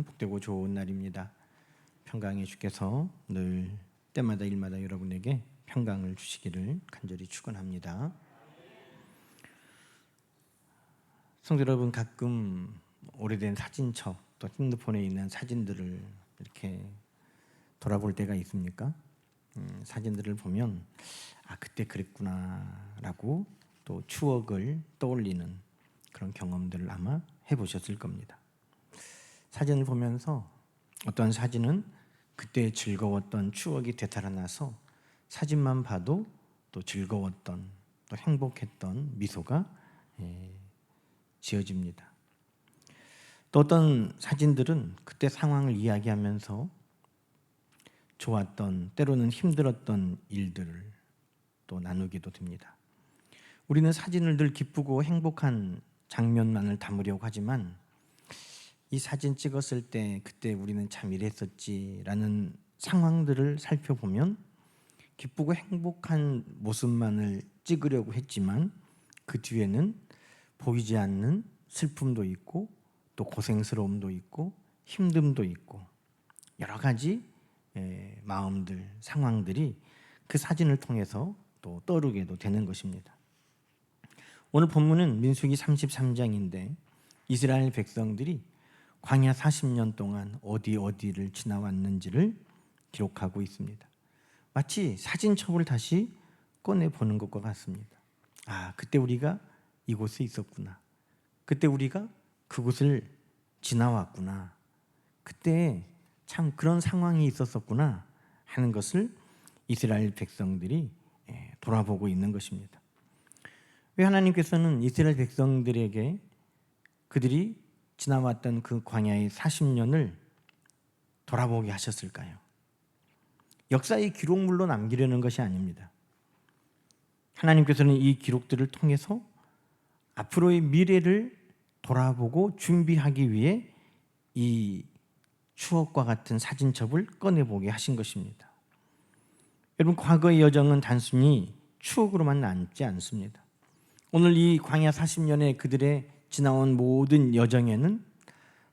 복되고 좋은 날입니다. 평강의 주께서 늘 때마다 일마다 여러분에게 평강을 주시기를 간절히 축원합니다. 성도 여러분, 가끔 오래된 사진첩 또 핸드폰에 있는 사진들을 이렇게 돌아볼 때가 있습니까? 사진들을 보면 그때 그랬구나라고 또 추억을 떠올리는 그런 경험들을 아마 해보셨을 겁니다. 사진을 보면서 어떤 사진은 그때 즐거웠던 추억이 되살아나서 사진만 봐도 또 즐거웠던 또 행복했던 미소가 지어집니다. 또 어떤 사진들은 그때 상황을 이야기하면서 좋았던 때로는 힘들었던 일들을 또 나누기도 됩니다. 우리는 사진을 늘 기쁘고 행복한 장면만을 담으려고 하지만 이 사진 찍었을 때 그때 우리는 참 이랬었지라는 상황들을 살펴보면 기쁘고 행복한 모습만을 찍으려고 했지만 그 뒤에는 보이지 않는 슬픔도 있고 또 고생스러움도 있고 힘듦도 있고 여러 가지 마음들, 상황들이 그 사진을 통해서 또 떠오르게도 되는 것입니다. 오늘 본문은 민수기 33장인데 이스라엘 백성들이 광야 40년 동안 어디를 지나왔는지를 기록하고 있습니다. 마치 사진첩을 다시 꺼내보는 것과 같습니다. 그때 우리가 이곳에 있었구나. 그때 우리가 그곳을 지나왔구나. 그때 참 그런 상황이 있었었구나 하는 것을 이스라엘 백성들이 돌아보고 있는 것입니다. 왜 하나님께서는 이스라엘 백성들에게 그들이 지나왔던 그 광야의 40년을 돌아보게 하셨을까요? 역사의 기록물로 남기려는 것이 아닙니다. 하나님께서는 이 기록들을 통해서 앞으로의 미래를 돌아보고 준비하기 위해 이 추억과 같은 사진첩을 꺼내보게 하신 것입니다. 여러분, 과거의 여정은 단순히 추억으로만 남지 않습니다. 오늘 이 광야 40년의 그들의 지나온 모든 여정에는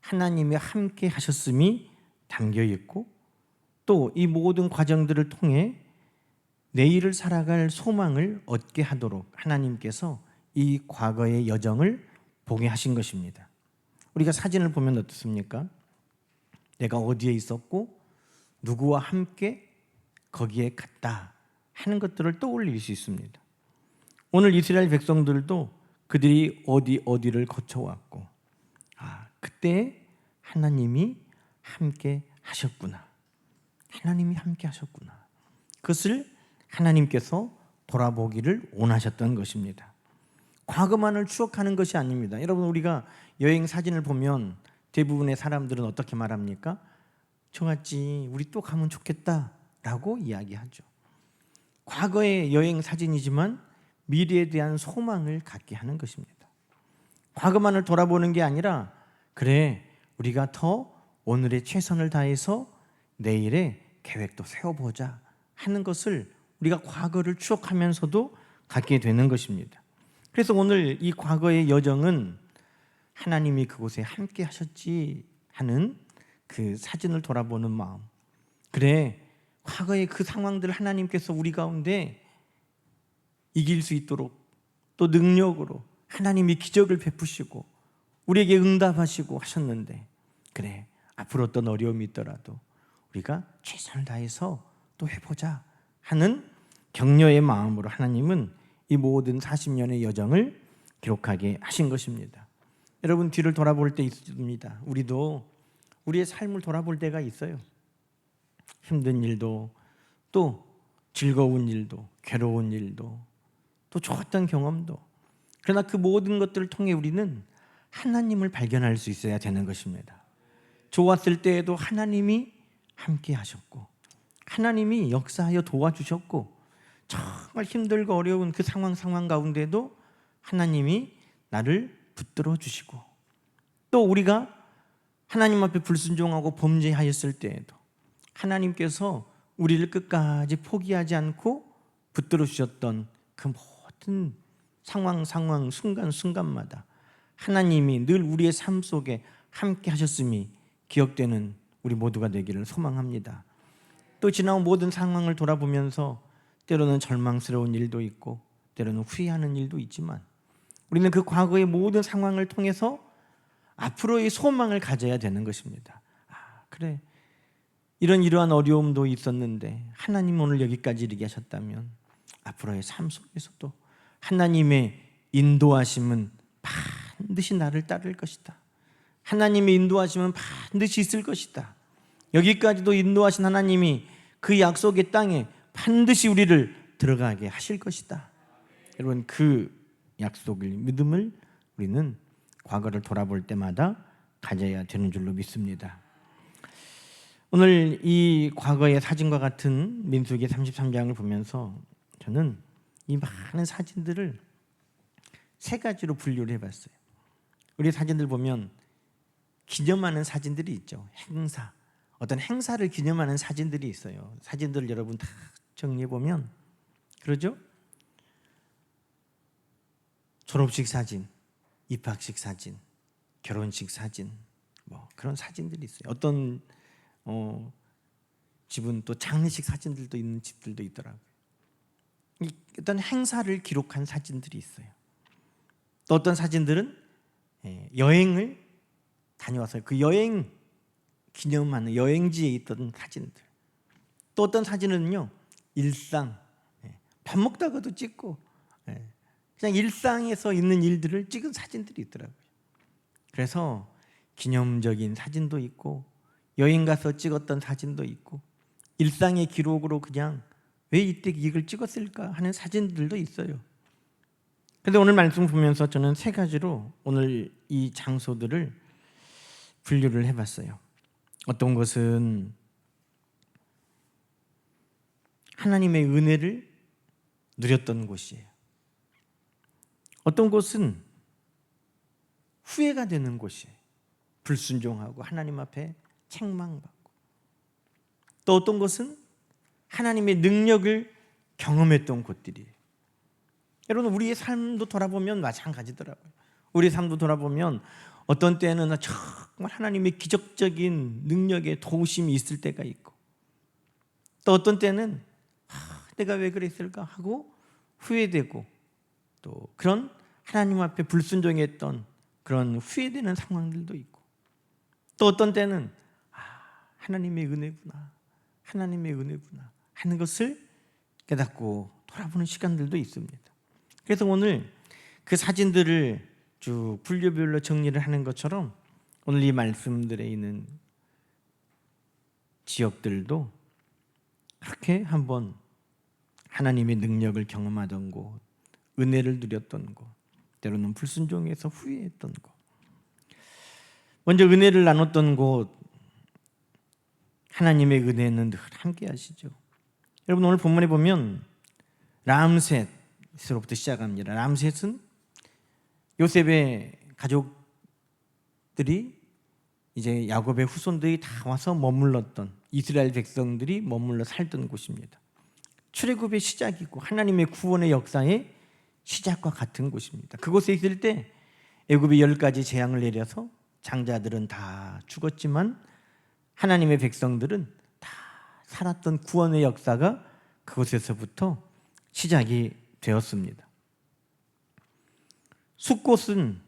하나님이 함께 하셨음이 담겨 있고 또 이 모든 과정들을 통해 내일을 살아갈 소망을 얻게 하도록 하나님께서 이 과거의 여정을 보게 하신 것입니다. 우리가 사진을 보면 어떻습니까? 내가 어디에 있었고 누구와 함께 거기에 갔다 하는 것들을 떠올릴 수 있습니다. 오늘 이스라엘 백성들도 그들이 어디를 거쳐왔고 그때 하나님이 함께 하셨구나. 하나님이 함께 하셨구나. 그것을 하나님께서 돌아보기를 원하셨던 것입니다. 과거만을 추억하는 것이 아닙니다. 여러분, 우리가 여행 사진을 보면 대부분의 사람들은 어떻게 말합니까? 좋았지, 우리 또 가면 좋겠다 라고 이야기하죠. 과거의 여행 사진이지만 미래에 대한 소망을 갖게 하는 것입니다. 과거만을 돌아보는 게 아니라 그래, 우리가 더 오늘의 최선을 다해서 내일의 계획도 세워보자 하는 것을 우리가 과거를 추억하면서도 갖게 되는 것입니다. 그래서 오늘 이 과거의 여정은 하나님이 그곳에 함께 하셨지 하는 그 사진을 돌아보는 마음. 그래, 과거의 그 상황들을 하나님께서 우리 가운데 이길 수 있도록 또 능력으로 하나님이 기적을 베푸시고 우리에게 응답하시고 하셨는데 그래, 앞으로 어떤 어려움이 있더라도 우리가 최선을 다해서 또 해보자 하는 격려의 마음으로 하나님은 이 모든 40년의 여정을 기록하게 하신 것입니다. 여러분, 뒤를 돌아볼 때 있습니다. 우리도 우리의 삶을 돌아볼 때가 있어요. 힘든 일도 또 즐거운 일도 괴로운 일도 또 좋았던 경험도. 그러나 그 모든 것들을 통해 우리는 하나님을 발견할 수 있어야 되는 것입니다. 좋았을 때에도 하나님이 함께 하셨고 하나님이 역사하여 도와주셨고 정말 힘들고 어려운 그 상황 가운데도 하나님이 나를 붙들어 주시고 또 우리가 하나님 앞에 불순종하고 범죄하였을 때에도 하나님께서 우리를 끝까지 포기하지 않고 붙들어 주셨던 그 모든 상황 순간마다 하나님이 늘 우리의 삶 속에 함께 하셨음이 기억되는 우리 모두가 되기를 소망합니다. 또 지나온 모든 상황을 돌아보면서 때로는 절망스러운 일도 있고 때로는 후회하는 일도 있지만 우리는 그 과거의 모든 상황을 통해서 앞으로의 소망을 가져야 되는 것입니다. 그래, 이러한 어려움도 있었는데 하나님 오늘 여기까지 이르게 하셨다면 앞으로의 삶 속에서도 하나님의 인도하심은 반드시 나를 따를 것이다. 하나님의 인도하심은 반드시 있을 것이다. 여기까지도 인도하신 하나님이 그 약속의 땅에 반드시 우리를 들어가게 하실 것이다. 여러분, 그 약속을, 믿음을 우리는 과거를 돌아볼 때마다 가져야 되는 줄로 믿습니다. 오늘 이 과거의 사진과 같은 민수기 33장을 보면서 저는 이 많은 사진들을 세 가지로 분류를 해봤어요. 우리 사진들 보면 기념하는 사진들이 있죠. 행사, 어떤 행사를 기념하는 사진들이 있어요. 사진들을 여러분 다 정리해보면 그러죠? 졸업식 사진, 입학식 사진, 결혼식 사진, 뭐 그런 사진들이 있어요. 어떤 집은 또 장례식 사진들도 있는 집들도 있더라고요. 어떤 행사를 기록한 사진들이 있어요. 또 어떤 사진들은 여행을 다녀와서 그 여행 기념하는 여행지에 있던 사진들. 또 어떤 사진은요, 일상, 밥 먹다가도 찍고 그냥 일상에서 있는 일들을 찍은 사진들이 있더라고요. 그래서 기념적인 사진도 있고 여행 가서 찍었던 사진도 있고 일상의 기록으로 그냥 왜 이때 이걸 찍었을까 하는 사진들도 있어요. 그런데 오늘 말씀 보면서 저는 세 가지로 오늘 이 장소들을 분류를 해봤어요. 어떤 것은 하나님의 은혜를 누렸던 곳이에요. 어떤 곳은 후회가 되는 곳이에요. 불순종하고 하나님 앞에 책망받고. 또 어떤 곳은 하나님의 능력을 경험했던 곳들이에요. 여러분, 우리의 삶도 돌아보면 마찬가지더라고요. 우리의 삶도 돌아보면 어떤 때는 정말 하나님의 기적적인 능력의 도우심이 있을 때가 있고 또 어떤 때는 내가 왜 그랬을까 하고 후회되고 또 그런 하나님 앞에 불순종했던 그런 후회되는 상황들도 있고 또 어떤 때는 하나님의 은혜구나, 하나님의 은혜구나 하는 것을 깨닫고 돌아보는 시간들도 있습니다. 그래서 오늘 그 사진들을 쭉 분류별로 정리를 하는 것처럼 오늘 이 말씀들에 있는 지역들도 그렇게 한번 하나님의 능력을 경험하던 곳, 은혜를 누렸던 곳, 때로는 불순종해서 후회했던 곳, 먼저 은혜를 나눴던 곳, 하나님의 은혜는 늘 함께 하시죠. 여러분, 오늘 본문에 보면 람셋으로부터 시작합니다. 람셋은 요셉의 가족들이 이제 야곱의 후손들이 다 와서 머물렀던 이스라엘 백성들이 머물러 살던 곳입니다. 출애굽의 시작이고 하나님의 구원의 역사의 시작과 같은 곳입니다. 그곳에 있을 때 애굽이 10가지 재앙을 내려서 장자들은 다 죽었지만 하나님의 백성들은 다 살았던 구원의 역사가 그곳에서부터 시작이 되었습니다. 숫곳은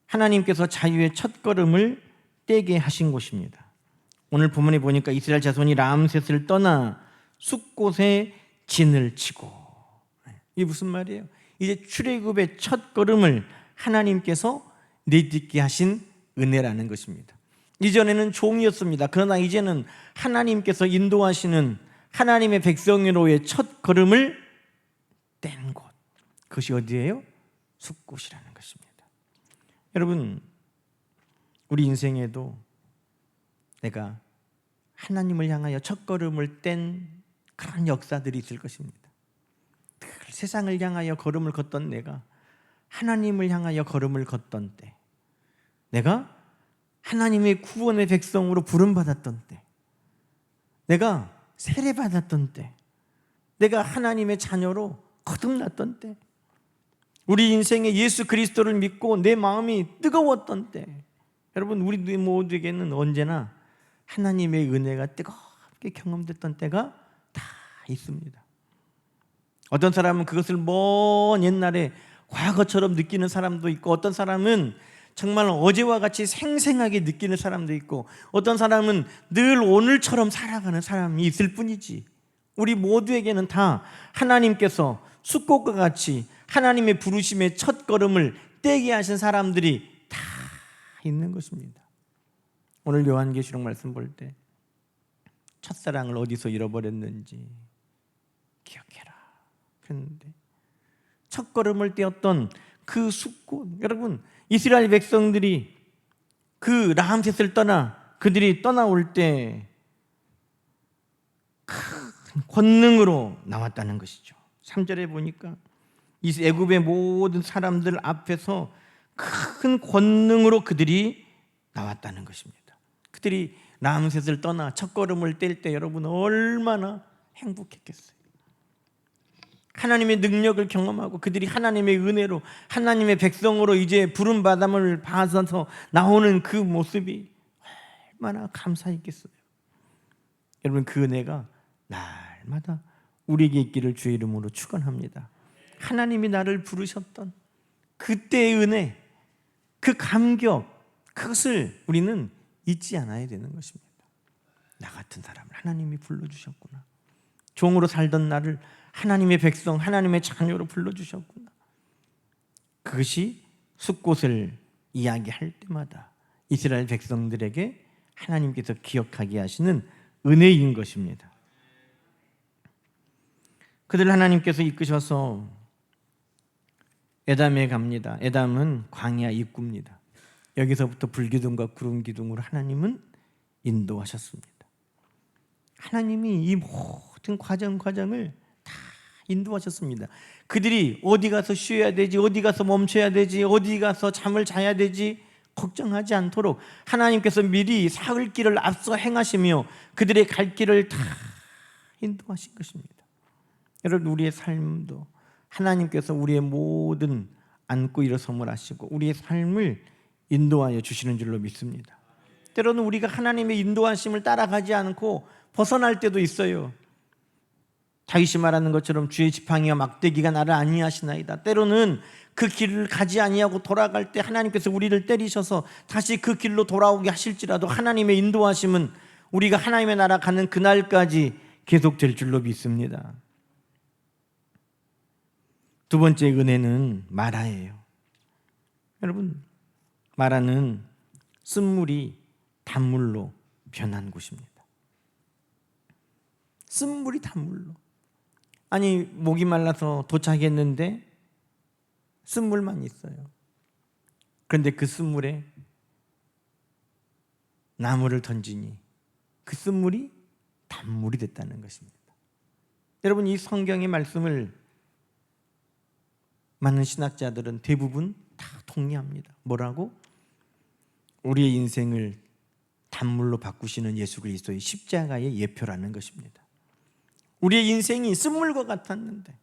하나님께서 자유의 첫걸음을 떼게 하신 곳입니다. 오늘 본문에 보니까 이스라엘 자손이 람셋을 떠나 숫곳에 진을 치고, 이게 무슨 말이에요? 이제 출애굽의 첫걸음을 하나님께서 내딛게 하신 은혜라는 것입니다. 이전에는 종이었습니다. 그러나 이제는 하나님께서 인도하시는 하나님의 백성으로의 첫걸음을 뗀 곳, 그것이 어디예요? 숫곳이라는 것입니다. 여러분, 우리 인생에도 내가 하나님을 향하여 첫걸음을 뗀 그런 역사들이 있을 것입니다. 세상을 향하여 걸음을 걷던 내가 하나님을 향하여 걸음을 걷던 때, 내가 하나님의 구원의 백성으로 부름받았던 때, 내가 세례받았던 때, 내가 하나님의 자녀로 거듭났던 때, 우리 인생에 예수 그리스도를 믿고 내 마음이 뜨거웠던 때, 여러분, 우리 모두에게는 언제나 하나님의 은혜가 뜨겁게 경험됐던 때가 다 있습니다. 어떤 사람은 그것을 먼 옛날에 과거처럼 느끼는 사람도 있고, 어떤 사람은 정말 어제와 같이 생생하게 느끼는 사람도 있고, 어떤 사람은 늘 오늘처럼 살아가는 사람이 있을 뿐이지, 우리 모두에게는 다 하나님께서 숫꽃과 같이 하나님의 부르심의 첫 걸음을 떼게 하신 사람들이 다 있는 것입니다. 오늘 요한계시록 말씀 볼 때 첫사랑을 어디서 잃어버렸는지 기억해라 그랬는데, 첫 걸음을 떼었던 그 숫꽃, 여러분, 이스라엘 백성들이 그 라암셋을 떠나 그들이 떠나올 때 큰 권능으로 나왔다는 것이죠. 3절에 보니까 이 애굽의 모든 사람들 앞에서 큰 권능으로 그들이 나왔다는 것입니다. 그들이 라암셋을 떠나 첫걸음을 뗄 때 여러분 얼마나 행복했겠어요. 하나님의 능력을 경험하고 그들이 하나님의 은혜로 하나님의 백성으로 이제 부름받음을 받아서 나오는 그 모습이 얼마나 감사했겠어요. 여러분, 그 은혜가 날마다 우리에게 있기를 주의 이름으로 축원합니다. 하나님이 나를 부르셨던 그때의 은혜, 그 감격, 그것을 우리는 잊지 않아야 되는 것입니다. 나 같은 사람을 하나님이 불러주셨구나. 종으로 살던 나를 하나님의 백성, 하나님의 자녀로 불러주셨구나. 그것이 숫꽃을 이야기할 때마다 이스라엘 백성들에게 하나님께서 기억하게 하시는 은혜인 것입니다. 그들 하나님께서 이끄셔서 에담에 갑니다. 에담은 광야 입구입니다. 여기서부터 불기둥과 구름기둥으로 하나님은 인도하셨습니다. 하나님이 이 모든 과정을 다 인도하셨습니다. 그들이 어디 가서 쉬어야 되지, 어디 가서 멈춰야 되지, 어디 가서 잠을 자야 되지 걱정하지 않도록 하나님께서 미리 사흘 길을 앞서 행하시며 그들의 갈 길을 다 인도하신 것입니다. 여러분, 우리의 삶도 하나님께서 우리의 모든 안고 일어섬을 하시고 우리의 삶을 인도하여 주시는 줄로 믿습니다. 때로는 우리가 하나님의 인도하심을 따라가지 않고 벗어날 때도 있어요. 다윗이 말하는 것처럼 주의 지팡이와 막대기가 나를 안위하시나이다. 때로는 그 길을 가지 아니하고 돌아갈 때 하나님께서 우리를 때리셔서 다시 그 길로 돌아오게 하실지라도 하나님의 인도하심은 우리가 하나님의 나라 가는 그날까지 계속될 줄로 믿습니다. 두 번째 은혜는 마라예요. 여러분, 마라는 쓴물이 단물로 변한 곳입니다. 쓴물이 단물로. 아니, 목이 말라서 도착했는데 쓴물만 있어요. 그런데 그 쓴물에 나무를 던지니 그 쓴물이 단물이 됐다는 것입니다. 여러분, 이 성경의 말씀을 많은 신학자들은 대부분 다 동의합니다. 뭐라고? 우리의 인생을 단물로 바꾸시는 예수 그리스도의 십자가의 예표라는 것입니다. 우리의 인생이 쓴물과 같았는데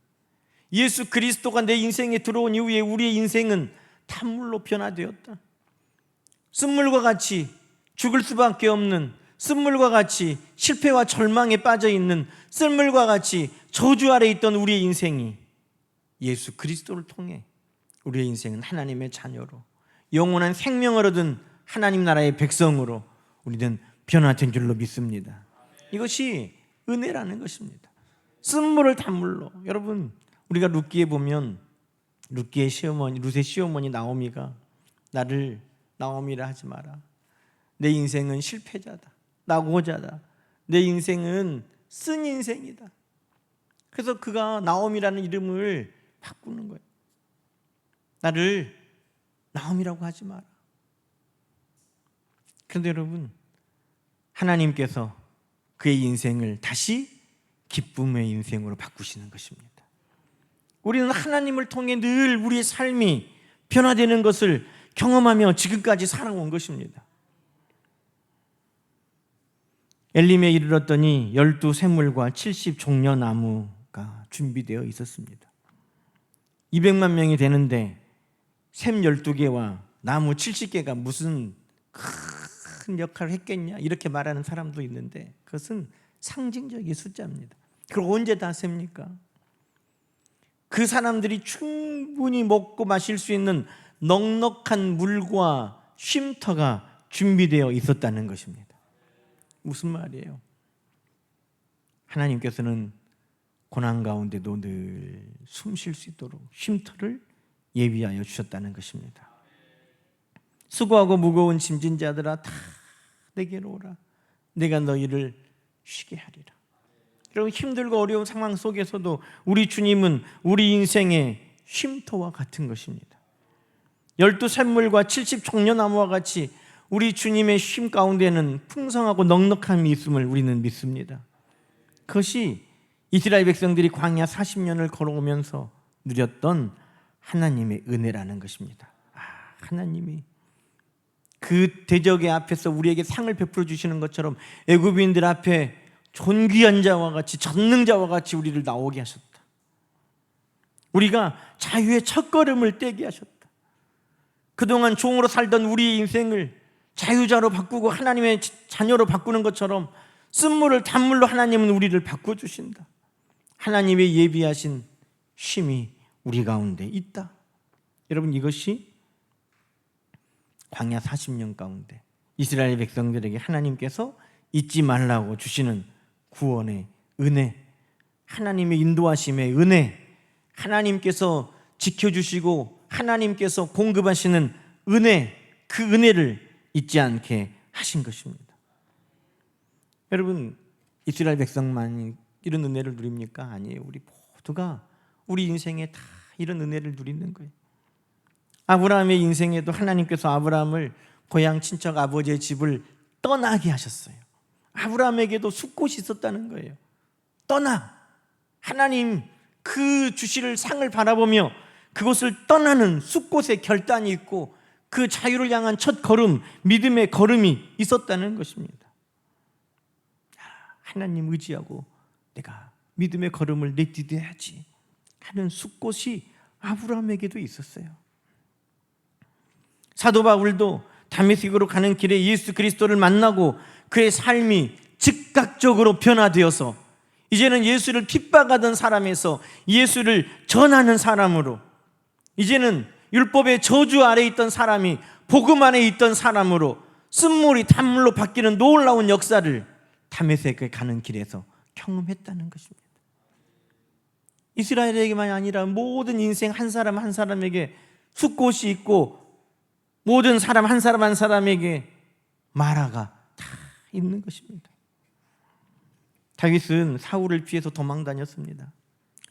예수 그리스도가 내 인생에 들어온 이후에 우리의 인생은 단물로 변화되었다. 쓴물과 같이 죽을 수밖에 없는, 쓴물과 같이 실패와 절망에 빠져있는, 쓴물과 같이 저주 아래 있던 우리의 인생이 예수 그리스도를 통해 우리의 인생은 하나님의 자녀로 영원한 생명을 얻은 하나님 나라의 백성으로 우리는 변화된 줄로 믿습니다. 이것이 은혜라는 것입니다. 쓴물을 단물로. 여러분, 우리가 룻기에 보면 룻기의 시어머니, 룻의 시어머니 나오미가 나를 나오미라 하지 마라. 내 인생은 실패자다, 낙오자다. 내 인생은 쓴 인생이다. 그래서 그가 나오미라는 이름을 바꾸는 거예요. 나를 나오미라고 하지 마라. 그런데 여러분, 하나님께서 그의 인생을 다시 기쁨의 인생으로 바꾸시는 것입니다. 우리는 하나님을 통해 늘 우리의 삶이 변화되는 것을 경험하며 지금까지 살아온 것입니다. 엘림에 이르렀더니 12샘물과 70종려나무가 준비되어 있었습니다. 200만 명이 되는데 샘 12개와 나무 70개가 무슨 큰 역할을 했겠냐 이렇게 말하는 사람도 있는데 그것은 상징적인 숫자입니다. 그걸 언제 다 셉니까? 그 사람들이 충분히 먹고 마실 수 있는 넉넉한 물과 쉼터가 준비되어 있었다는 것입니다. 무슨 말이에요? 하나님께서는 고난 가운데도 늘 숨 쉴 수 있도록 쉼터를 예비하여 주셨다는 것입니다. 수고하고 무거운 짐진 자들아 다 내게로 오라. 내가 너희를 쉬게 하리라. 여러분, 힘들고 어려운 상황 속에서도 우리 주님은 우리 인생의 쉼터와 같은 것입니다. 12샘물과 70종려나무와 같이 우리 주님의 쉼 가운데는 풍성하고 넉넉함이 있음을 우리는 믿습니다. 그것이 이스라엘 백성들이 광야 40년을 걸어오면서 누렸던 하나님의 은혜라는 것입니다. 하나님이 그 대적의 앞에서 우리에게 상을 베풀어 주시는 것처럼 애굽인들 앞에 존귀한 자와 같이 전능자와 같이 우리를 나오게 하셨다. 우리가 자유의 첫걸음을 떼게 하셨다. 그동안 종으로 살던 우리의 인생을 자유자로 바꾸고 하나님의 자녀로 바꾸는 것처럼 쓴물을 단물로 하나님은 우리를 바꿔주신다. 하나님의 예비하신 쉼이 우리 가운데 있다. 여러분, 이것이 광야 40년 가운데 이스라엘 백성들에게 하나님께서 잊지 말라고 주시는 구원의 은혜, 하나님의 인도하심의 은혜, 하나님께서 지켜주시고 하나님께서 공급하시는 은혜, 그 은혜를 잊지 않게 하신 것입니다. 여러분, 이스라엘 백성만 이런 은혜를 누립니까? 아니에요. 우리 모두가 우리 인생에 다 이런 은혜를 누리는 거예요. 아브라함의 인생에도 하나님께서 아브라함을 고향 친척 아버지의 집을 떠나게 하셨어요. 아브라함에게도 숫곳이 있었다는 거예요. 떠나, 하나님 그 주실 상을 바라보며 그곳을 떠나는 숫곳의 결단이 있고 그 자유를 향한 첫 걸음, 믿음의 걸음이 있었다는 것입니다. 하나님 의지하고 내가 믿음의 걸음을 내디뎌야지 하는 숫곳이 아브라함에게도 있었어요. 사도 바울도 다메섹으로 가는 길에 예수 그리스도를 만나고 그의 삶이 즉각적으로 변화되어서 이제는 예수를 핍박하던 사람에서 예수를 전하는 사람으로, 이제는 율법의 저주 아래에 있던 사람이 복음 안에 있던 사람으로 쓴물이 단물로 바뀌는 놀라운 역사를 다메섹에 가는 길에서 경험했다는 것입니다. 이스라엘에게만이 아니라 모든 인생 한 사람 한 사람에게 숫곳이 있고 모든 사람 한 사람 한 사람에게 마라가 다 있는 것입니다. 다윗은 사울을 피해서 도망 다녔습니다.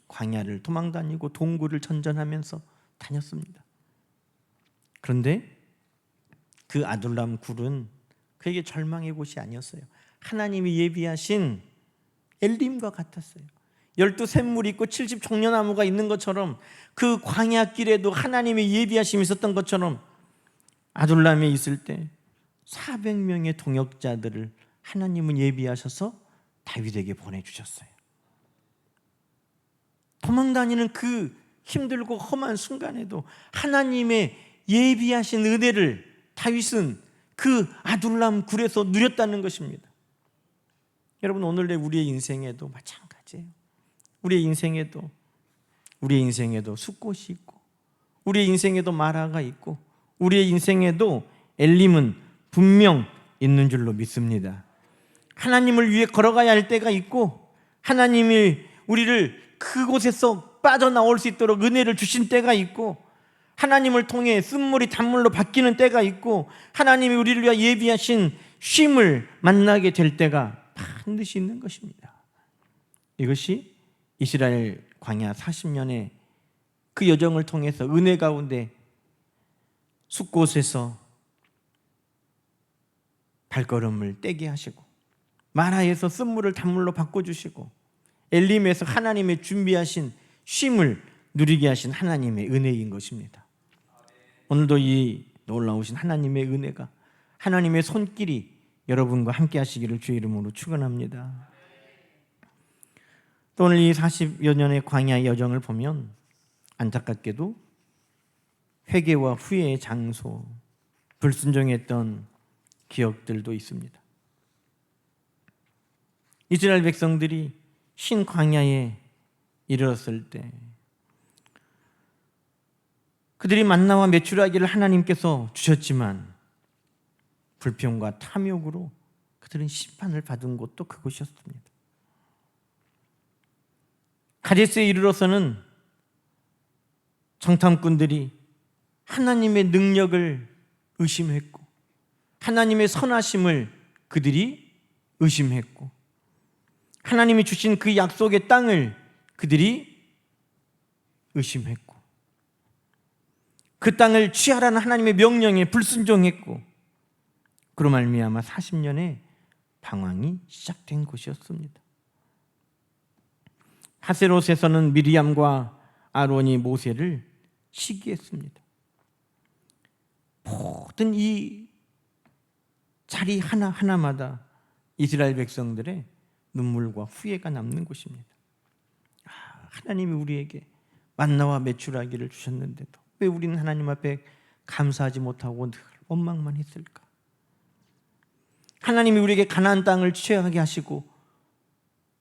광야를 도망 다니고 동굴을 전전하면서 다녔습니다. 그런데 그 아둘람 굴은 그에게 절망의 곳이 아니었어요. 하나님이 예비하신 엘림과 같았어요. 12샘물이 있고 70종려나무가 있는 것처럼 그 광야길에도 하나님의 예비하심이 있었던 것처럼 아둘람에 있을 때 400명의 동역자들을 하나님은 예비하셔서 다윗에게 보내주셨어요. 도망다니는 그 힘들고 험한 순간에도 하나님의 예비하신 은혜를 다윗은 그 아둘람 굴에서 누렸다는 것입니다. 여러분, 오늘의 우리의 인생에도 마찬가지예요. 우리의 인생에도 숫곳이 있고 우리의 인생에도 마라가 있고 우리의 인생에도 엘림은 분명 있는 줄로 믿습니다. 하나님을 위해 걸어가야 할 때가 있고 하나님이 우리를 그곳에서 빠져나올 수 있도록 은혜를 주신 때가 있고 하나님을 통해 쓴물이 단물로 바뀌는 때가 있고 하나님이 우리를 위해 예비하신 쉼을 만나게 될 때가 반드시 있는 것입니다. 이것이 이스라엘 광야 40년의 그 여정을 통해서 은혜 가운데 숫곳에서 발걸음을 떼게 하시고 마라에서 쓴물을 단물로 바꿔주시고 엘림에서 하나님의 준비하신 쉼을 누리게 하신 하나님의 은혜인 것입니다. 오늘도 이 놀라우신 하나님의 은혜가, 하나님의 손길이 여러분과 함께 하시기를 주의 이름으로 축원합니다. 또 오늘 이 40여 년의 광야의 여정을 보면 안타깝게도 회개와 후회의 장소, 불순종했던 기억들도 있습니다. 이스라엘 백성들이 신 광야에 이르렀을 때 그들이 만나와 메추라기를 하나님께서 주셨지만 불평과 탐욕으로 그들은 심판을 받은 곳도 그곳이었습니다. 가데스에 이르러서는 정탐꾼들이 하나님의 능력을 의심했고 하나님의 선하심을 그들이 의심했고 하나님이 주신 그 약속의 땅을 그들이 의심했고 그 땅을 취하라는 하나님의 명령에 불순종했고 그로 말미암아 40년의 방황이 시작된 곳이었습니다. 하세롯에서는 미리암과 아론이 모세를 시기했습니다. 모든 이 자리 하나하나마다 이스라엘 백성들의 눈물과 후회가 남는 곳입니다. 하나님이 우리에게 만나와 메추라기를 주셨는데도 왜 우리는 하나님 앞에 감사하지 못하고 늘 원망만 했을까? 하나님이 우리에게 가나안 땅을 취하게 하시고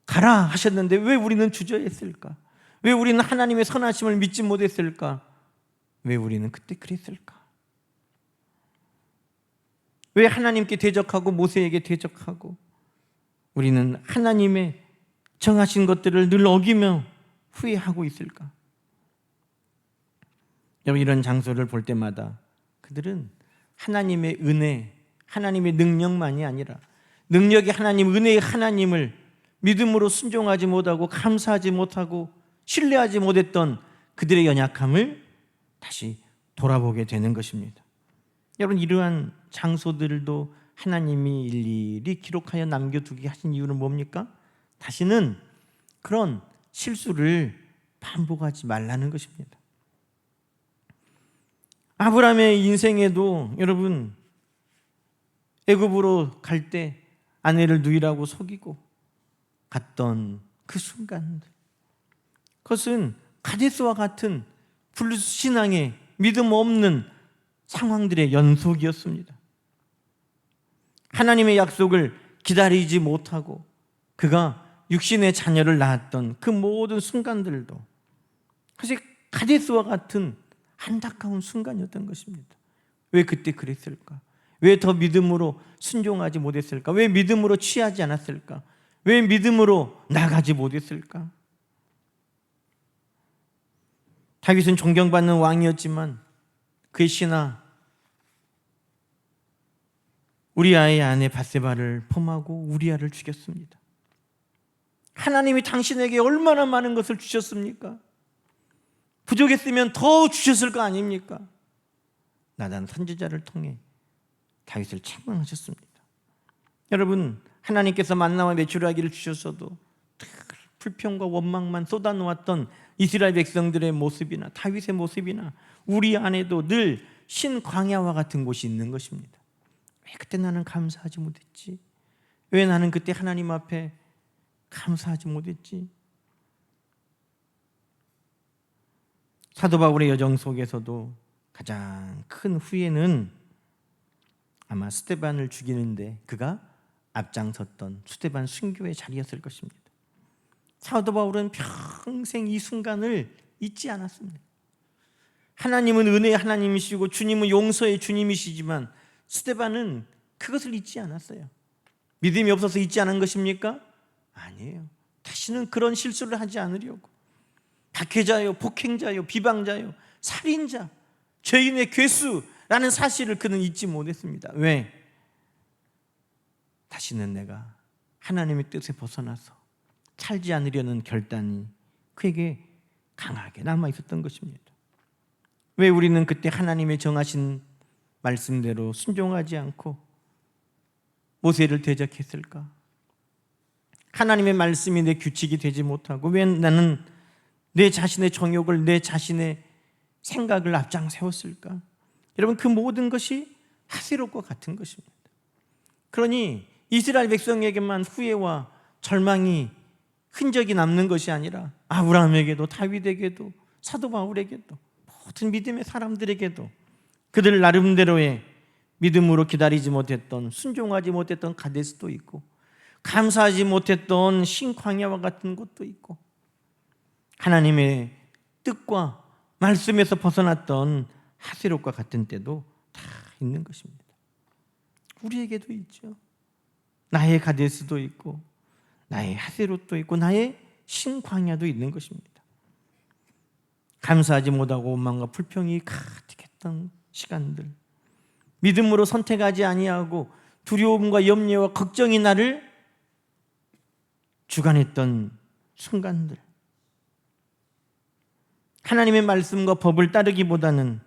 가라 하셨는데 왜 우리는 주저했을까? 왜 우리는 하나님의 선하심을 믿지 못했을까? 왜 우리는 그때 그랬을까? 왜 하나님께 대적하고 모세에게 대적하고 우리는 하나님의 정하신 것들을 늘 어기며 후회하고 있을까? 여러분, 이런 장소를 볼 때마다 그들은 하나님의 은혜, 하나님의 능력만이 아니라 능력의 하나님, 은혜의 하나님을 믿음으로 순종하지 못하고 감사하지 못하고 신뢰하지 못했던 그들의 연약함을 다시 돌아보게 되는 것입니다. 여러분, 이러한 장소들도 하나님이 일일이 기록하여 남겨두게 하신 이유는 뭡니까? 다시는 그런 실수를 반복하지 말라는 것입니다. 아브라함의 인생에도 여러분 애굽으로 갈 때 아내를 누이라고 속이고 갔던 그 순간들, 그것은 가데스와 같은 불신앙의 믿음 없는 상황들의 연속이었습니다. 하나님의 약속을 기다리지 못하고 그가 육신의 자녀를 낳았던 그 모든 순간들도 사실 가데스와 같은 안타까운 순간이었던 것입니다. 왜 그때 그랬을까? 왜 더 믿음으로 순종하지 못했을까? 왜 믿음으로 취하지 않았을까? 왜 믿음으로 나가지 못했을까? 다윗은 존경받는 왕이었지만 그의 신하 우리아의 아내 밧세바를 포함하고 우리아를 죽였습니다. 하나님이 당신에게 얼마나 많은 것을 주셨습니까? 부족했으면 더 주셨을 거 아닙니까? 나단 선지자를 통해 다윗을 책망하셨습니다. 여러분, 하나님께서 만나와 메추라기를 주셨어도 불평과 원망만 쏟아놓았던 이스라엘 백성들의 모습이나 다윗의 모습이나 우리 안에도 늘 신광야와 같은 곳이 있는 것입니다. 왜 그때 나는 감사하지 못했지? 왜 나는 그때 하나님 앞에 감사하지 못했지? 사도 바울의 여정 속에서도 가장 큰 후회는 아마 스데반을 죽이는데 그가 앞장섰던 스데반 순교의 자리였을 것입니다. 사도 바울은 평생 이 순간을 잊지 않았습니다. 하나님은 은혜의 하나님이시고 주님은 용서의 주님이시지만 스데반은 그것을 잊지 않았어요. 믿음이 없어서 잊지 않은 것입니까? 아니에요. 다시는 그런 실수를 하지 않으려고. 박해자요, 폭행자요, 비방자요, 살인자, 죄인의 괴수라는 사실을 그는 잊지 못했습니다. 왜? 다시는 내가 하나님의 뜻에 벗어나서 살지 않으려는 결단이 그에게 강하게 남아있었던 것입니다. 왜 우리는 그때 하나님의 정하신 말씀대로 순종하지 않고 모세를 대적했을까? 하나님의 말씀이 내 규칙이 되지 못하고 왜 나는 내 자신의 정욕을, 내 자신의 생각을 앞장 세웠을까? 여러분, 그 모든 것이 하세롯과 같은 것입니다. 그러니 이스라엘 백성에게만 후회와 절망이 흔적이 남는 것이 아니라 아브라함에게도 다윗에게도 사도 바울에게도 모든 믿음의 사람들에게도 그들 나름대로의 믿음으로 기다리지 못했던, 순종하지 못했던 가데스도 있고, 감사하지 못했던 신광야와 같은 곳도 있고, 하나님의 뜻과 말씀에서 벗어났던 하세롯과 같은 때도 다 있는 것입니다. 우리에게도 있죠. 나의 가데스도 있고, 나의 하세롯도 있고, 나의 신광야도 있는 것입니다. 감사하지 못하고 원망과 불평이 가득했던 시간들, 믿음으로 선택하지 아니하고 두려움과 염려와 걱정이 나를 주관했던 순간들, 하나님의 말씀과 법을 따르기보다는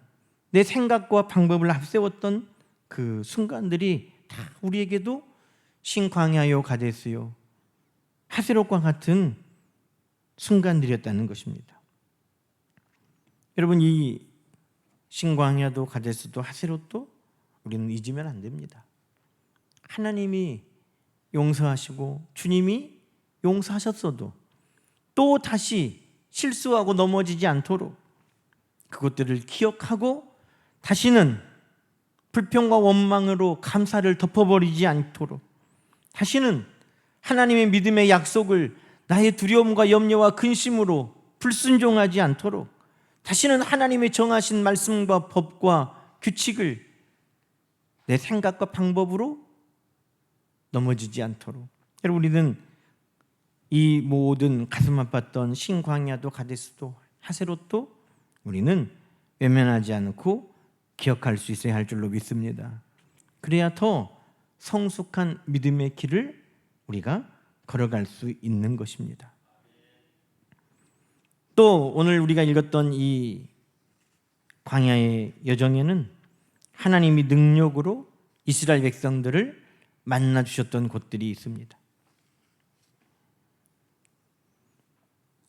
내 생각과 방법을 앞세웠던 그 순간들이 다 우리에게도 신광야요 가데스요 하세롯과 같은 순간들이었다는 것입니다. 여러분, 이 신광야도 가데스도 하세롯도 우리는 잊으면 안 됩니다. 하나님이 용서하시고 주님이 용서하셨어도 또 다시 실수하고 넘어지지 않도록 그것들을 기억하고 다시는 불평과 원망으로 감사를 덮어버리지 않도록, 다시는 하나님의 믿음의 약속을 나의 두려움과 염려와 근심으로 불순종하지 않도록, 다시는 하나님의 정하신 말씀과 법과 규칙을 내 생각과 방법으로 넘어지지 않도록, 여러분, 우리는 이 모든 가슴 아팠던 신광야도 가데스도 하세롯도 우리는 외면하지 않고 기억할 수 있어야 할 줄로 믿습니다. 그래야 더 성숙한 믿음의 길을 우리가 걸어갈 수 있는 것입니다. 또 오늘 우리가 읽었던 이 광야의 여정에는 하나님이 능력으로 이스라엘 백성들을 만나 주셨던 곳들이 있습니다.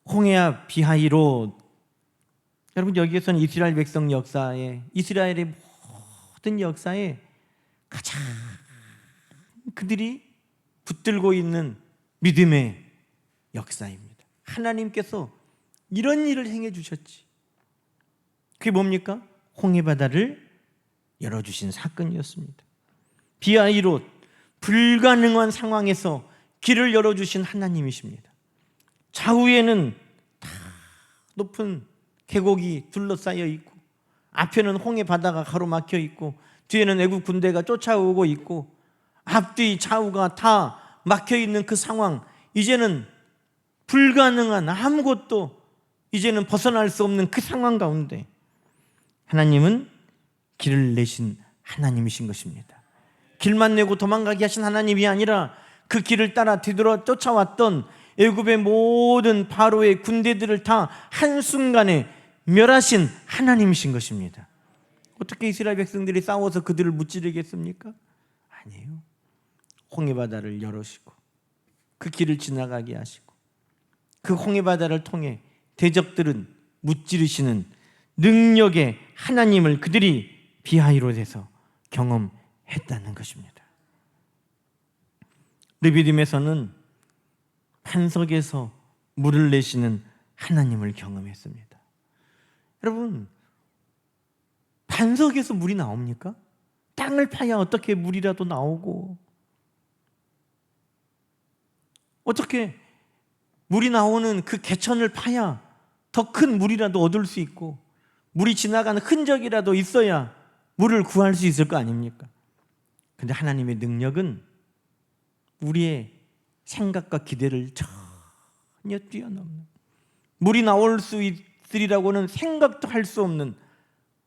홍해와 비하이롯, 여러분, 여기에서는 이스라엘 백성 역사에, 이스라엘의 모든 역사에 가장 그들이 붙들고 있는 믿음의 역사입니다. 하나님께서 이런 일을 행해 주셨지. 그게 뭡니까? 홍해바다를 열어주신 사건이었습니다. 비하이롯, 불가능한 상황에서 길을 열어주신 하나님이십니다. 좌우에는 다 높은 계곡이 둘러싸여 있고, 앞에는 홍해바다가 가로막혀 있고, 뒤에는 애국 군대가 쫓아오고 있고, 앞뒤 좌우가 다 막혀 있는 그 상황, 이제는 불가능한, 아무것도 이제는 벗어날 수 없는 그 상황 가운데 하나님은 길을 내신 하나님이신 것입니다. 길만 내고 도망가게 하신 하나님이 아니라 그 길을 따라 뒤돌아 쫓아왔던 애굽의 모든 바로의 군대들을 다 한순간에 멸하신 하나님이신 것입니다. 어떻게 이스라엘 백성들이 싸워서 그들을 무찌르겠습니까? 아니에요. 홍해바다를 열으시고 그 길을 지나가게 하시고 그 홍해바다를 통해 대적들은 무찌르시는 능력의 하나님을 그들이 비하이롯에서 경험했다는 것입니다. 르비딤에서는 반석에서 물을 내시는 하나님을 경험했습니다. 여러분, 반석에서 물이 나옵니까? 땅을 파야 어떻게 물이라도 나오고, 어떻게 물이 나오는 그 개천을 파야 더 큰 물이라도 얻을 수 있고, 물이 지나가는 흔적이라도 있어야 물을 구할 수 있을 거 아닙니까? 근데 하나님의 능력은 우리의 생각과 기대를 전혀 뛰어넘는, 물이 나올 수 있으리라고는 생각도 할 수 없는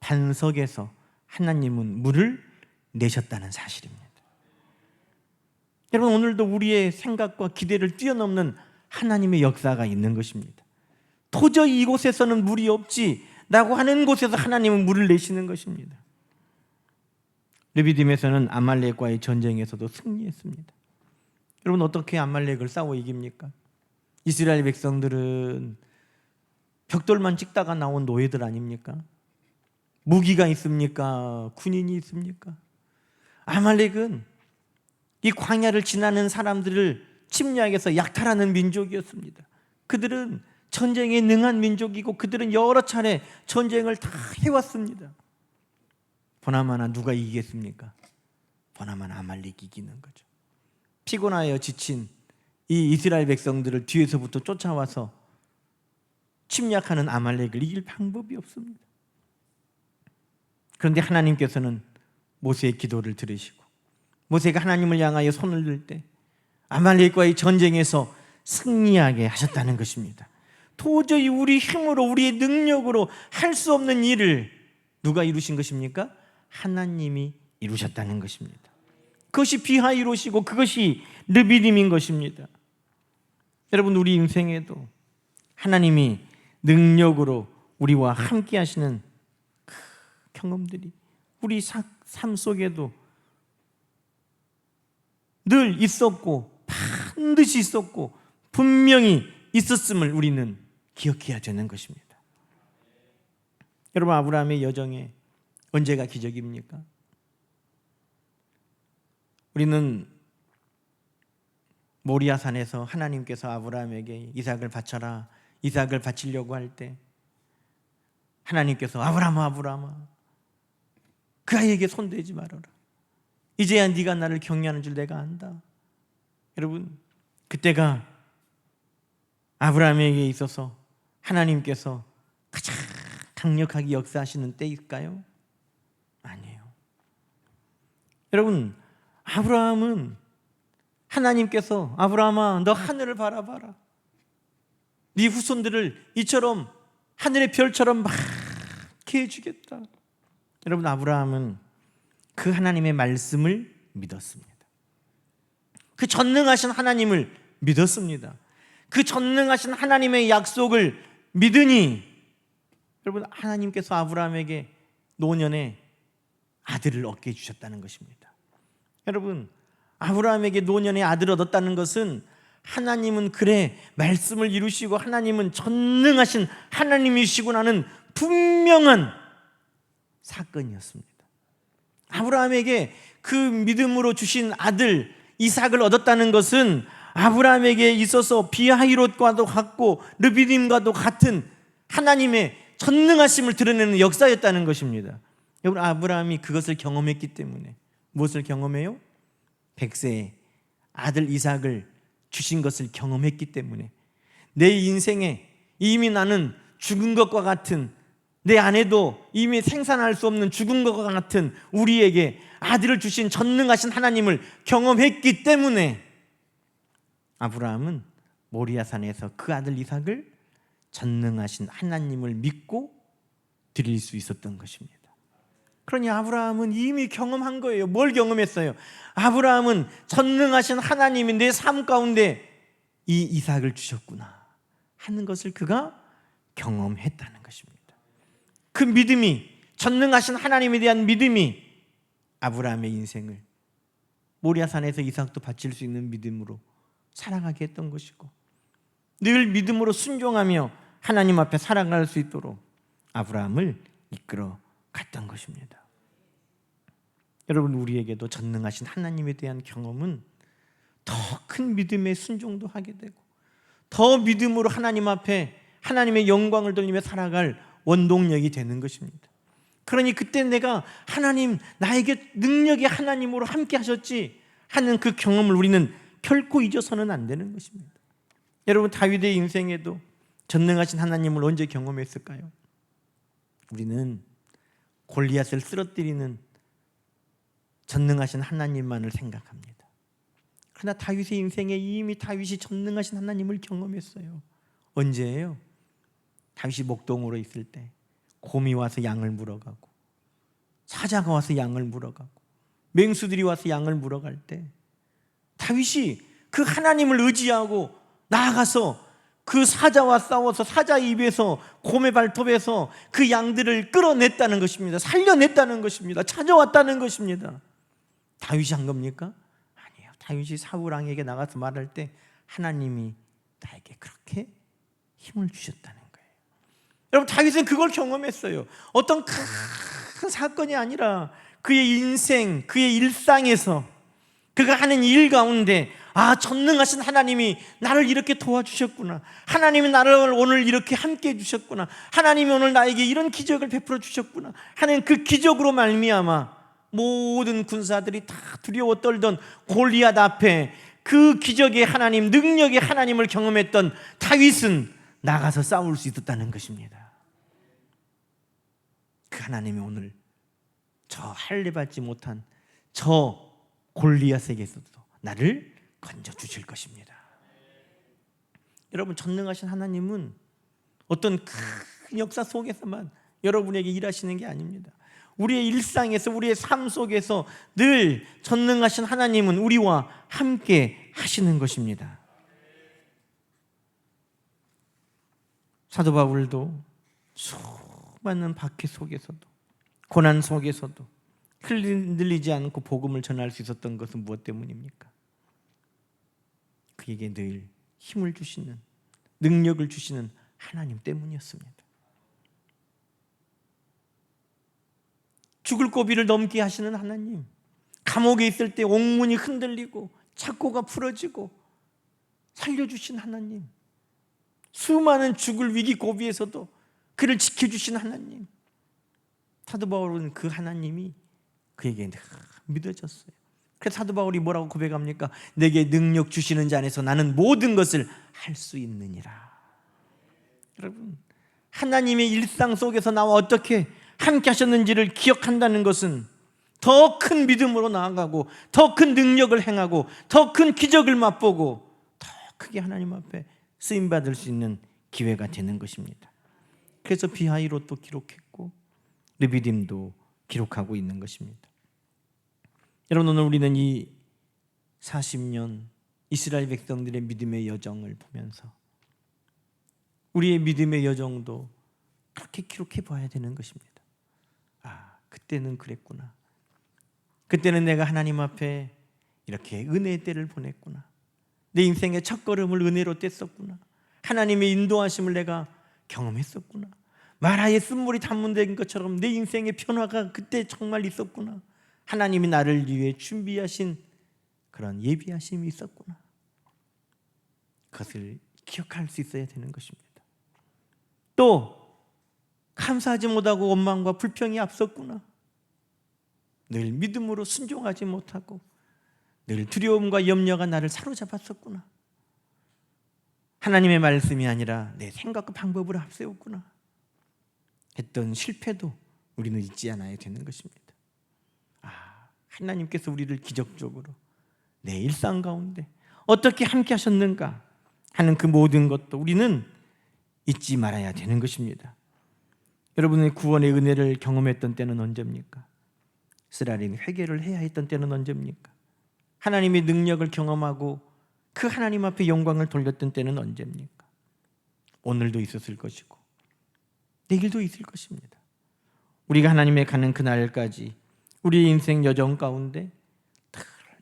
반석에서 하나님은 물을 내셨다는 사실입니다. 여러분, 오늘도 우리의 생각과 기대를 뛰어넘는 하나님의 역사가 있는 것입니다. 도저히 이곳에서는 물이 없지 라고 하는 곳에서 하나님은 물을 내시는 것입니다. 르비딤에서는 아말렉과의 전쟁에서도 승리했습니다. 여러분, 어떻게 아말렉을 싸워 이깁니까? 이스라엘 백성들은 벽돌만 찍다가 나온 노예들 아닙니까? 무기가 있습니까? 군인이 있습니까? 아말렉은 이 광야를 지나는 사람들을 침략해서 약탈하는 민족이었습니다. 그들은 전쟁에 능한 민족이고 그들은 여러 차례 전쟁을 다 해왔습니다. 보나마나 누가 이기겠습니까? 보나마나 아말렉이 이기는 거죠. 피곤하여 지친 이 이스라엘 백성들을 뒤에서부터 쫓아와서 침략하는 아말렉을 이길 방법이 없습니다. 그런데 하나님께서는 모세의 기도를 들으시고 모세가 하나님을 향하여 손을 들 때 아말렉과의 전쟁에서 승리하게 하셨다는 것입니다. 도저히 우리 힘으로 우리의 능력으로 할 수 없는 일을 누가 이루신 것입니까? 하나님이 이루셨다는 것입니다. 그것이 비하이롯이고 그것이 르비딤인 것입니다. 여러분, 우리 인생에도 하나님이 능력으로 우리와 함께 하시는 그 경험들이 우리 삶 속에도 늘 있었고 반드시 있었고 분명히 있었음을 우리는 기억해야 되는 것입니다. 여러분, 아브라함의 여정에 언제가 기적입니까? 우리는 모리아산에서 하나님께서 아브라함에게 이삭을 바쳐라, 이삭을 바치려고 할 때 하나님께서 아브라함아, 아브라함아, 그 아이에게 손대지 말아라. 이제야 네가 나를 경외하는 줄 내가 안다. 여러분, 그때가 아브라함에게 있어서 하나님께서 가장 강력하게 역사하시는 때일까요? 아니에요. 여러분, 아브라함은 하나님께서 아브라함아, 너 하늘을 바라봐라. 네 후손들을 이처럼 하늘의 별처럼 많게 해주겠다. 여러분, 아브라함은 그 하나님의 말씀을 믿었습니다. 그 전능하신 하나님을 믿었습니다. 그 전능하신 하나님의 약속을 믿으니 여러분, 하나님께서 아브라함에게 노년에 아들을 얻게 해주셨다는 것입니다. 여러분, 아브라함에게 노년에 아들을 얻었다는 것은 하나님은 그래 말씀을 이루시고 하나님은 전능하신 하나님이시구나는 분명한 사건이었습니다. 아브라함에게 그 믿음으로 주신 아들 이삭을 얻었다는 것은 아브라함에게 있어서 비하이롯과도 같고 르비딤과도 같은 하나님의 전능하심을 드러내는 역사였다는 것입니다. 여러분, 아브라함이 그것을 경험했기 때문에 무엇을 경험해요? 100세에 아들 이삭을 주신 것을 경험했기 때문에 내 인생에 이미 나는 죽은 것과 같은, 내 안에도 이미 생산할 수 없는 죽은 것과 같은 우리에게 아들을 주신 전능하신 하나님을 경험했기 때문에 아브라함은 모리아산에서 그 아들 이삭을 전능하신 하나님을 믿고 드릴 수 있었던 것입니다. 그러니 아브라함은 이미 경험한 거예요. 뭘 경험했어요? 아브라함은 전능하신 하나님이 내 삶 가운데 이 이삭을 주셨구나 하는 것을 그가 경험했다는 것입니다. 그 믿음이, 전능하신 하나님에 대한 믿음이 아브라함의 인생을 모리아산에서 이삭도 바칠 수 있는 믿음으로 살아가게 했던 것이고, 늘 믿음으로 순종하며 하나님 앞에 살아갈 수 있도록 아브라함을 이끌어 갔던 것입니다. 여러분, 우리에게도 전능하신 하나님에 대한 경험은 더 큰 믿음의 순종도 하게 되고 더 믿음으로 하나님 앞에 하나님의 영광을 돌리며 살아갈 원동력이 되는 것입니다. 그러니 그때 내가 하나님, 나에게 능력의 하나님으로 함께 하셨지 하는 그 경험을 우리는 결코 잊어서는 안 되는 것입니다. 여러분, 다윗의 인생에도 전능하신 하나님을 언제 경험했을까요? 우리는 골리앗을 쓰러뜨리는 전능하신 하나님만을 생각합니다. 그러나 다윗의 인생에 이미 다윗이 전능하신 하나님을 경험했어요. 언제예요? 다윗이 목동으로 있을 때 곰이 와서 양을 물어가고 사자가 와서 양을 물어가고 맹수들이 와서 양을 물어갈 때 다윗이 그 하나님을 의지하고 나아가서 그 사자와 싸워서 사자 입에서, 곰의 발톱에서 그 양들을 끌어냈다는 것입니다. 살려냈다는 것입니다. 찾아왔다는 것입니다. 다윗이 한 겁니까? 아니에요. 다윗이 사울 왕에게 나가서 말할 때 하나님이 나에게 그렇게 힘을 주셨다는 거예요. 여러분, 다윗은 그걸 경험했어요. 어떤 큰 사건이 아니라 그의 인생, 그의 일상에서 그가 하는 일 가운데 전능하신 하나님이 나를 이렇게 도와주셨구나, 하나님이 나를 오늘 이렇게 함께 해주셨구나, 하나님이 오늘 나에게 이런 기적을 베풀어 주셨구나 하는 그 기적으로 말미암아 모든 군사들이 다 두려워 떨던 골리앗 앞에 그 기적의 하나님, 능력의 하나님을 경험했던 다윗은 나가서 싸울 수 있었다는 것입니다. 그 하나님이 오늘 저 할례받지 못한 저 골리앗에게서도 나를 건져주실 것입니다. 여러분, 전능하신 하나님은 어떤 큰 역사 속에서만 여러분에게 일하시는 게 아닙니다. 우리의 일상에서, 우리의 삶 속에서 늘 전능하신 하나님은 우리와 함께 하시는 것입니다. 사도 바울도 수많은 박해 속에서도, 고난 속에서도 흔들리지 않고 복음을 전할 수 있었던 것은 무엇 때문입니까? 그에게 늘 힘을 주시는, 능력을 주시는 하나님 때문이었습니다. 죽을 고비를 넘게 하시는 하나님, 감옥에 있을 때 옥문이 흔들리고 착고가 풀어지고 살려주신 하나님, 수많은 죽을 위기 고비에서도 그를 지켜주신 하나님, 사도 바울은 그 하나님이 그에게 믿어졌어요. 그래서 사도 바울이 뭐라고 고백합니까? 내게 능력 주시는 자 안에서 나는 모든 것을 할 수 있느니라. 여러분, 하나님의 일상 속에서 나와 어떻게 함께 하셨는지를 기억한다는 것은 더 큰 믿음으로 나아가고, 더 큰 능력을 행하고, 더 큰 기적을 맛보고, 더 크게 하나님 앞에 쓰임받을 수 있는 기회가 되는 것입니다. 그래서 비하이로 또 기록했고 르비딤도 기록하고 있는 것입니다. 여러분, 오늘 우리는 이 40년 이스라엘 백성들의 믿음의 여정을 보면서 우리의 믿음의 여정도 그렇게 기록해 봐야 되는 것입니다. 아, 그때는 그랬구나. 그때는 내가 하나님 앞에 이렇게 은혜의 때를 보냈구나. 내 인생의 첫걸음을 은혜로 뗐었구나. 하나님의 인도하심을 내가 경험했었구나. 마라의 쓴물이 단문된 것처럼 내 인생의 변화가 그때 정말 있었구나. 하나님이 나를 위해 준비하신 그런 예비하심이 있었구나. 그것을 기억할 수 있어야 되는 것입니다. 또 감사하지 못하고 원망과 불평이 앞섰구나. 늘 믿음으로 순종하지 못하고 늘 두려움과 염려가 나를 사로잡았었구나. 하나님의 말씀이 아니라 내 생각과 방법을 앞세웠구나 했던 실패도 우리는 잊지 않아야 되는 것입니다. 하나님께서 우리를 기적적으로 내 일상 가운데 어떻게 함께 하셨는가 하는 그 모든 것도 우리는 잊지 말아야 되는 것입니다. 여러분의 구원의 은혜를 경험했던 때는 언제입니까? 쓰라린 회개를 해야 했던 때는 언제입니까? 하나님의 능력을 경험하고 그 하나님 앞에 영광을 돌렸던 때는 언제입니까? 오늘도 있었을 것이고 내일도 있을 것입니다. 우리가 하나님에 가는 그날까지 우리의 인생 여정 가운데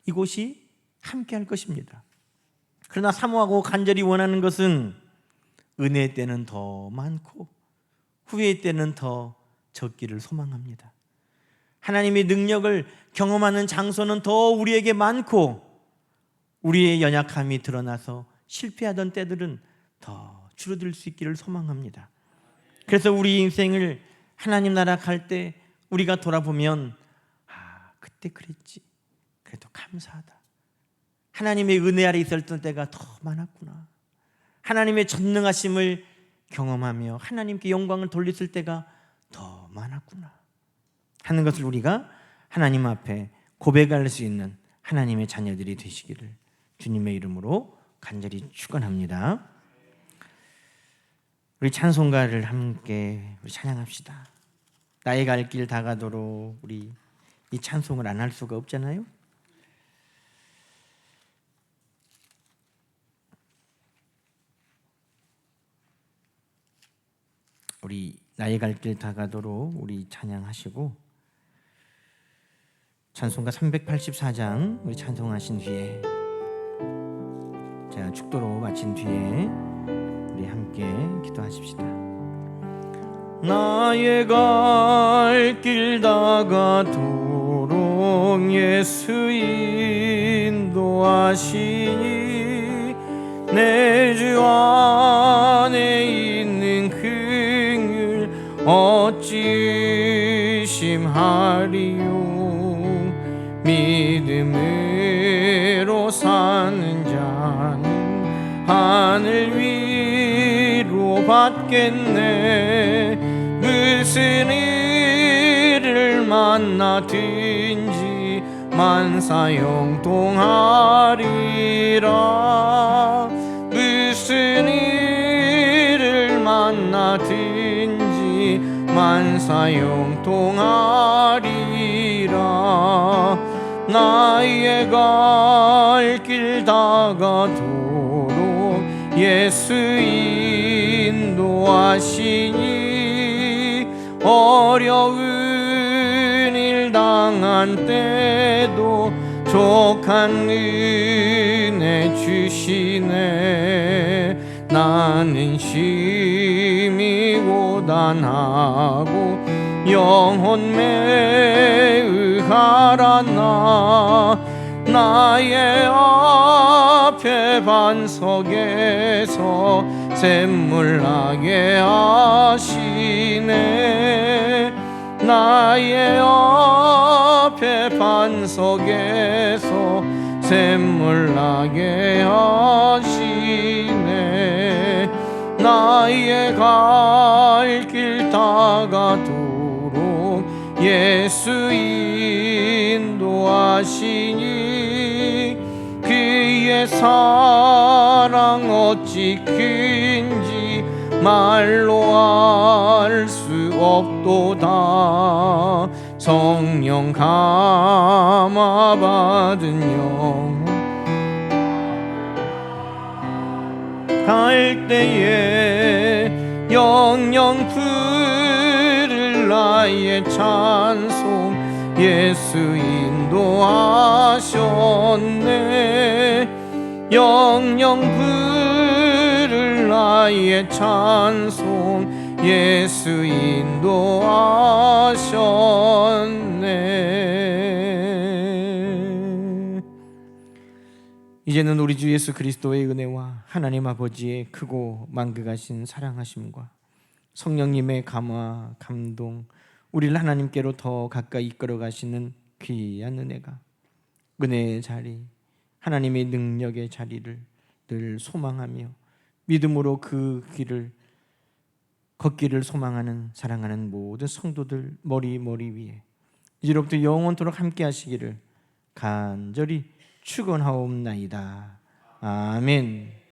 이곳이 함께 할 것입니다. 그러나 사모하고 간절히 원하는 것은 은혜의 때는 더 많고 후회의 때는 더 적기를 소망합니다. 하나님의 능력을 경험하는 장소는 더 우리에게 많고 우리의 연약함이 드러나서 실패하던 때들은 더 줄어들 수 있기를 소망합니다. 그래서 우리 인생을 하나님 나라 갈 때 우리가 돌아보면 그때 그랬지. 그래도 감사하다. 하나님의 은혜 아래 있었던 때가 더 많았구나. 하나님의 전능하심을 경험하며 하나님께 영광을 돌렸을 때가 더 많았구나 하는 것을 우리가 하나님 앞에 고백할 수 있는 하나님의 자녀들이 되시기를 주님의 이름으로 간절히 축원합니다. 우리 찬송가를 함께 우리 찬양합시다. 나의 갈 길 다가도록. 우리 이 찬송을 안 할 수가 없잖아요. 우리 나의 갈 길 다가도록 우리 찬양하시고 찬송가 384장 우리 찬송하신 뒤에 제가 축도로 마친 뒤에 우리 함께 기도하십시다. 나의 갈 길 다가도록 예수 인도하시니 내 주 안에 있는 긍휼 어찌 심하리요. 하늘 위로 받겠네. 무슨 일을 만나든지 만사형통하리라. 무슨 일을 만나든지 만사형통하리라. 나의 갈 길 다가도록 예수 인도하시니, 어려운 일 당한 때도 족한 은혜 주시네. 나는 심히 고단하고 영혼 매우 가라나. 나의 앞에 반석에서 샘물 나게 하시네. 나의 앞에 반석에서 샘물 나게 하시네. 나의 갈 길 다가도록 예수 인도하시니, 그의 사랑 어찌 큰지 말로 알 수 없도다. 성령 감화 받은 영혼 갈 때에 영영 부를 나의 찬송 예수 인도하셨네. 영영 부를 나의 찬송 예수 인도하셨네. 이제는 우리 주 예수 그리스도의 은혜와 하나님 아버지의 크고 만극하신 사랑하심과 성령님의 감화 감동, 우리를 하나님께로 더 가까이 이끌어 가시는 귀한 은혜가, 은혜의 자리, 하나님의 능력의 자리를 늘 소망하며 믿음으로 그 길을 걷기를 소망하는 사랑하는 모든 성도들 머리 위에 이제로부터 영원토록 함께 하시기를 간절히 축원하옵나이다. 아멘.